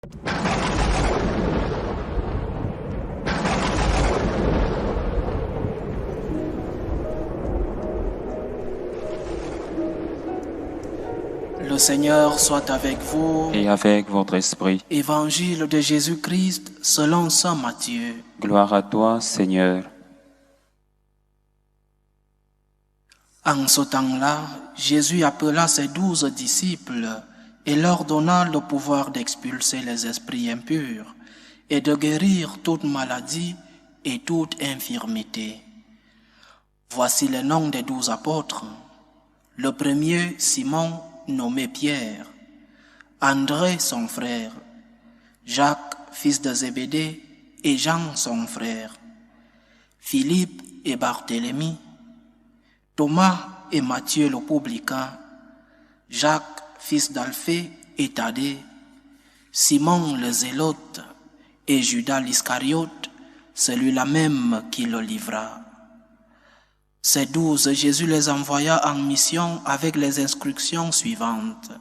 Le Seigneur soit avec vous. Et avec votre esprit. Évangile de Jésus-Christ selon saint Matthieu. Gloire à toi, Seigneur. En ce temps-là, Jésus appela ses 12 disciples et leur donna le pouvoir d'expulser les esprits impurs et de guérir toute maladie et toute infirmité. Voici les noms des 12 apôtres. Le premier, Simon, nommé Pierre, André, son frère, Jacques, fils de Zébédée, et Jean, son frère, Philippe et Barthélemy, Thomas et Matthieu le publicain, Jacques, fils d'Alphée et Thaddée, Simon le zélote et Judas l'Iscariote, celui-là même qui le livra. Ces 12, Jésus les envoya en mission avec les instructions suivantes.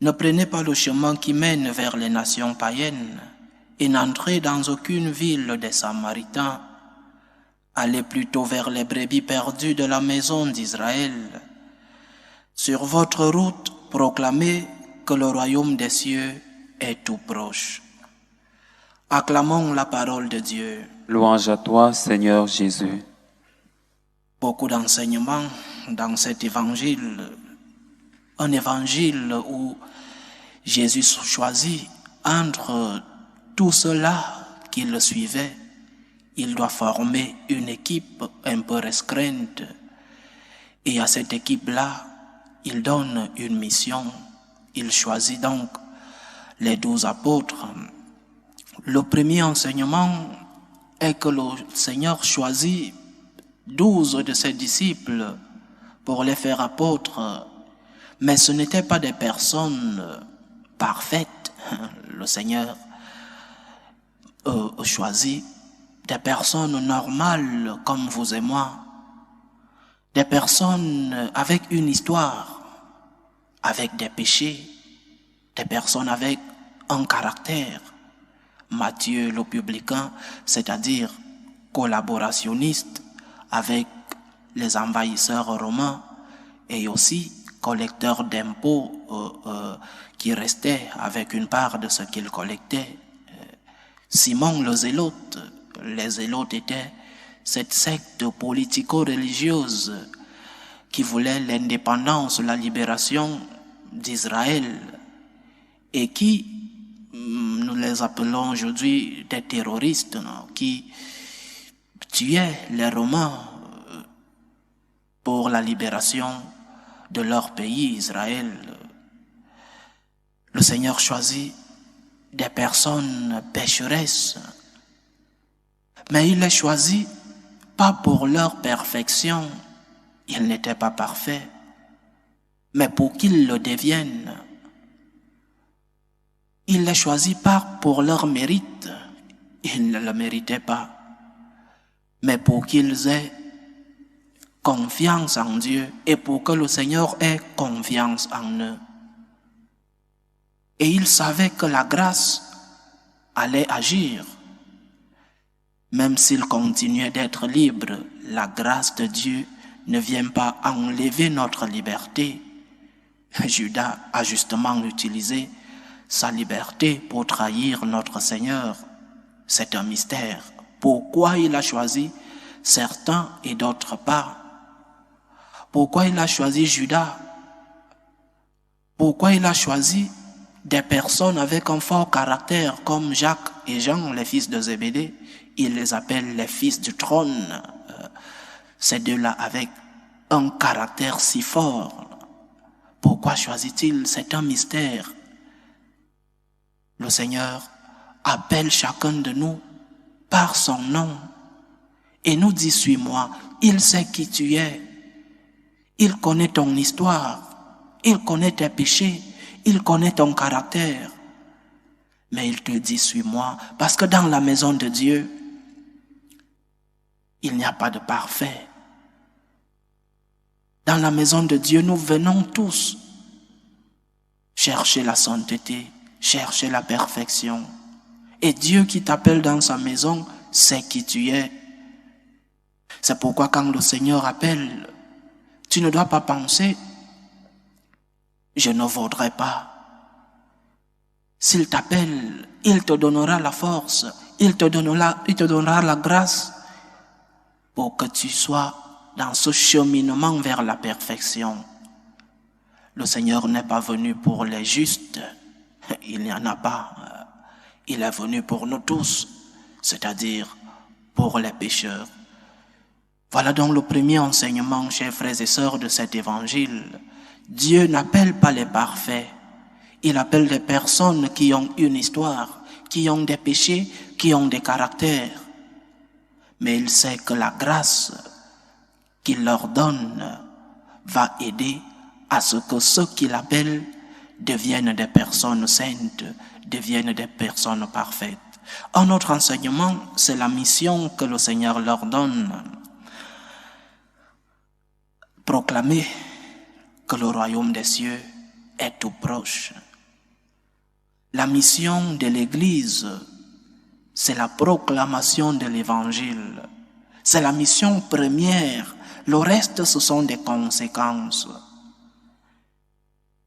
Ne prenez pas le chemin qui mène vers les nations païennes et n'entrez dans aucune ville des Samaritains. Allez plutôt vers les brebis perdues de la maison d'Israël. Sur votre route, proclamez que le royaume des cieux est tout proche. Acclamons la parole de Dieu. Louange à toi, Seigneur Jésus. Beaucoup d'enseignements dans cet évangile, un évangile où Jésus choisit entre tous ceux-là qui le suivaient. Il doit former une équipe un peu restreinte et à cette équipe-là, il donne une mission. Il choisit donc les 12 apôtres. Le premier enseignement est que le Seigneur choisit 12 de ses disciples pour les faire apôtres, mais ce n'étaient pas des personnes parfaites. Le Seigneur choisit des personnes normales comme vous et moi, des personnes avec une histoire, avec des péchés, des personnes avec un caractère. Matthieu le publicain, c'est-à-dire collaborationniste avec les envahisseurs romains et aussi collecteur d'impôts qui restait avec une part de ce qu'il collectait. Simon le zélote, les zélotes étaient cette secte politico-religieuse qui voulait l'indépendance, la libération d'Israël et qui, nous les appelons aujourd'hui des terroristes, non, qui tuaient les Romains pour la libération de leur pays, Israël. Le Seigneur choisit des personnes pécheresses, mais il les choisit pas pour leur perfection, ils n'étaient pas parfaits, mais pour qu'ils le deviennent. Il les choisit pas pour leur mérite, ils ne le méritaient pas, mais pour qu'ils aient confiance en Dieu et pour que le Seigneur ait confiance en eux. Et ils savaient que la grâce allait agir. Même s'ils continuaient d'être libres, la grâce de Dieu ne vient pas enlever notre liberté. Judas a justement utilisé sa liberté pour trahir notre Seigneur. C'est un mystère. Pourquoi il a choisi certains et d'autres pas? Pourquoi il a choisi Judas? Pourquoi il a choisi des personnes avec un fort caractère comme Jacques et Jean, les fils de Zébédée? Il les appelle les fils du trône. Ces deux-là avec un caractère si fort. Pourquoi choisit-il? C'est un mystère. Le Seigneur appelle chacun de nous par son nom et nous dit: suis-moi. Il sait qui tu es. Il connaît ton histoire. Il connaît tes péchés. Il connaît ton caractère. Mais il te dit: suis-moi. Parce que dans la maison de Dieu, il n'y a pas de parfait. Dans la maison de Dieu, nous venons tous chercher la sainteté, chercher la perfection. Et Dieu qui t'appelle dans sa maison sait qui tu es. C'est pourquoi quand le Seigneur appelle, tu ne dois pas penser « je ne vaudrais pas ». S'il t'appelle, il te donnera la force, il te donnera la grâce pour que tu sois dans ce cheminement vers la perfection. Le Seigneur n'est pas venu pour les justes, il n'y en a pas. Il est venu pour nous tous, c'est-à-dire pour les pécheurs. Voilà donc le premier enseignement, chers frères et sœurs, de cet évangile. Dieu n'appelle pas les parfaits. Il appelle des personnes qui ont une histoire, qui ont des péchés, qui ont des caractères. Mais il sait que la grâce qu'il leur donne va aider à ce que ceux qu'il appelle deviennent des personnes saintes, deviennent des personnes parfaites. Un autre enseignement, c'est la mission que le Seigneur leur donne. Proclamer que le royaume des cieux est tout proche. La mission de l'Église, c'est la proclamation de l'Évangile. C'est la mission première. Le reste, ce sont des conséquences.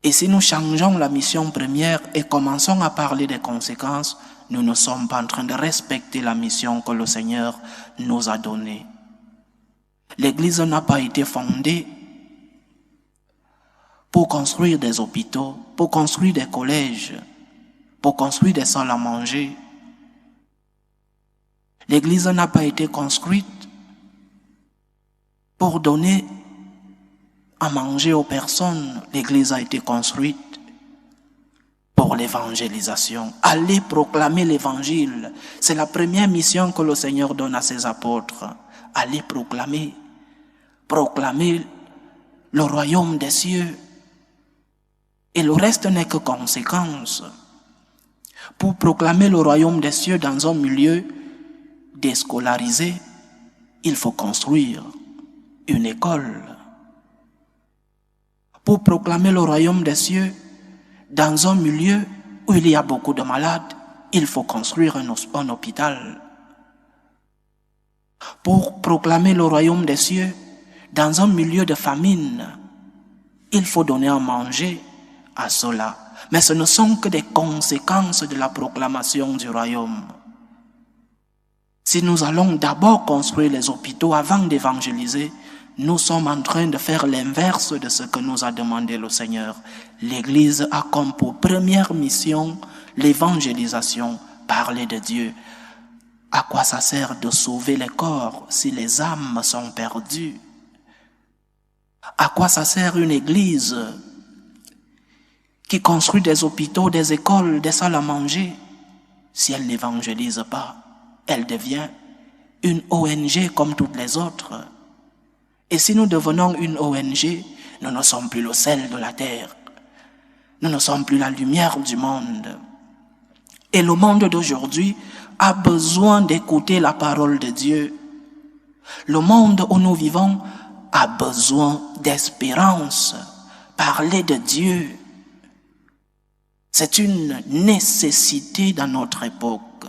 Et si nous changeons la mission première et commençons à parler des conséquences, nous ne sommes pas en train de respecter la mission que le Seigneur nous a donnée. L'Église n'a pas été fondée pour construire des hôpitaux, pour construire des collèges, pour construire des salles à manger. L'Église n'a pas été construite pour donner à manger aux personnes. L'Église a été construite pour l'évangélisation. Aller proclamer l'Évangile. C'est la première mission que le Seigneur donne à ses apôtres. Aller proclamer le royaume des cieux. Et le reste n'est que conséquence. Pour proclamer le royaume des cieux dans un milieu déscolarisé, il faut construire une école. Pour proclamer le royaume des cieux dans un milieu où il y a beaucoup de malades, il faut construire un hôpital. Pour proclamer le royaume des cieux dans un milieu de famine, il faut donner à manger à cela. Mais ce ne sont que des conséquences de la proclamation du royaume. Si nous allons d'abord construire les hôpitaux avant d'évangéliser, nous sommes en train de faire l'inverse de ce que nous a demandé le Seigneur. L'Église a comme pour première mission l'évangélisation, parler de Dieu. À quoi ça sert de sauver les corps si les âmes sont perdues? À quoi ça sert une Église qui construit des hôpitaux, des écoles, des salles à manger? Si elle n'évangélise pas, elle devient une ONG comme toutes les autres. Et si nous devenons une ONG, nous ne sommes plus le sel de la terre. Nous ne sommes plus la lumière du monde. Et le monde d'aujourd'hui a besoin d'écouter la parole de Dieu. Le monde où nous vivons a besoin d'espérance. Parler de Dieu, c'est une nécessité dans notre époque.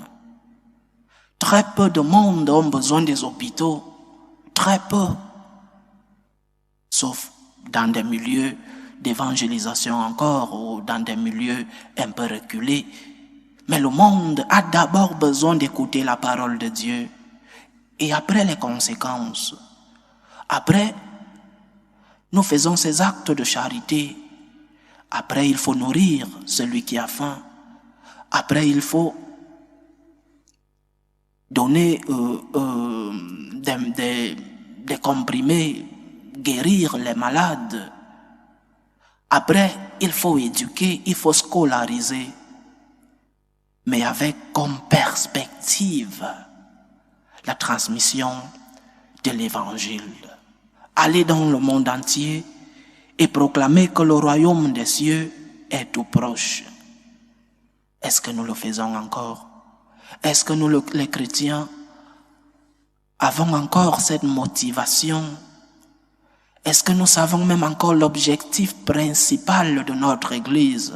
Très peu de monde ont besoin des hôpitaux. Très peu. Sauf dans des milieux d'évangélisation encore ou dans des milieux un peu reculés. Mais le monde a d'abord besoin d'écouter la parole de Dieu. Et après les conséquences. Après, nous faisons ces actes de charité. Après, il faut nourrir celui qui a faim. Après, il faut donner des comprimés, guérir les malades. Après, il faut éduquer, il faut scolariser. Mais avec comme perspective la transmission de l'Évangile. Aller dans le monde entier et proclamer que le royaume des cieux est tout proche. Est-ce que nous le faisons encore? Est-ce que nous, les chrétiens, avons encore cette motivation? Est-ce que nous savons même encore l'objectif principal de notre Église?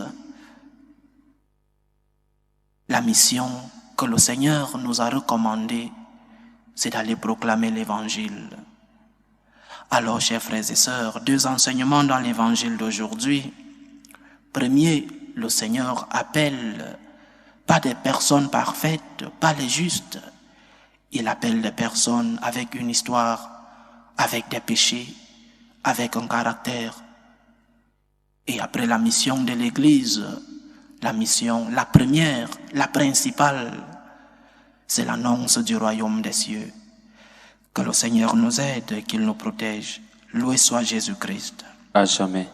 mission que le Seigneur nous a recommandée, c'est d'aller proclamer l'Évangile. Alors, chers frères et sœurs, 2 enseignements dans l'Évangile d'aujourd'hui. Premier, le Seigneur appelle pas des personnes parfaites, pas les justes. Il appelle des personnes avec une histoire, avec des péchés, avec un caractère. Et après la mission de l'Église, la mission, la première, la principale, c'est l'annonce du royaume des cieux. Que le Seigneur nous aide et qu'il nous protège. Loué soit Jésus-Christ. À jamais.